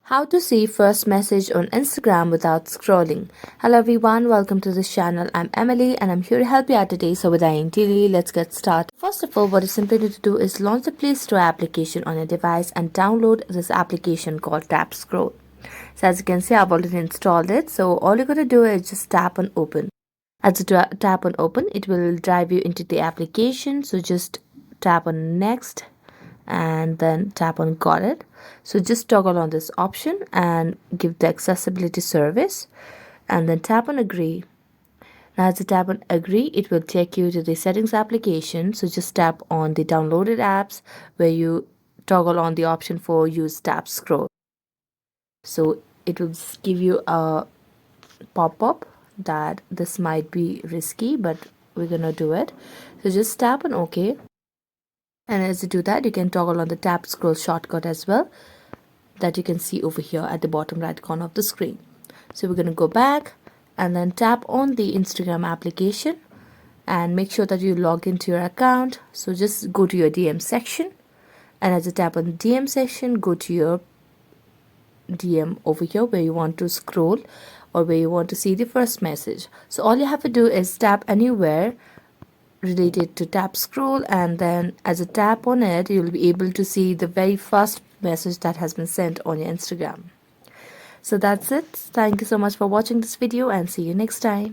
How to see first message on Instagram without scrolling. Hello everyone, welcome to this channel. I'm Emily and I'm here to help you out today. So without any delay, let's get started. First of all, what you simply need to do is launch the Play Store application on your device and download this application called Tap Scroll. So as you can see, I've already installed it. So all you're going to do is just tap on open. As you tap on open, it will drive you into the application. So just tap on next and then tap on got it. So just toggle on this option and give the accessibility service and then tap on agree. Now as you tap on agree, it will take you to the settings application. So just tap on the downloaded apps where you toggle on the option for use tap scroll. So it will give you a pop-up that this might be risky, but we're gonna do it. So just tap on OK. And as you do that, you can toggle on the tap scroll shortcut as well that you can see over here at the bottom right corner of the screen. So we're going to go back and then tap on the Instagram application and make sure that you log into your account. So just go to your DM section, and as you tap on the DM section, go to your DM over here where you want to scroll or where you want to see the first message. So all you have to do is tap anywhere related to tap scroll, and then as you tap on it, you'll be able to see the very first message that has been sent on your Instagram. So that's it. Thank you so much for watching this video and see you next time.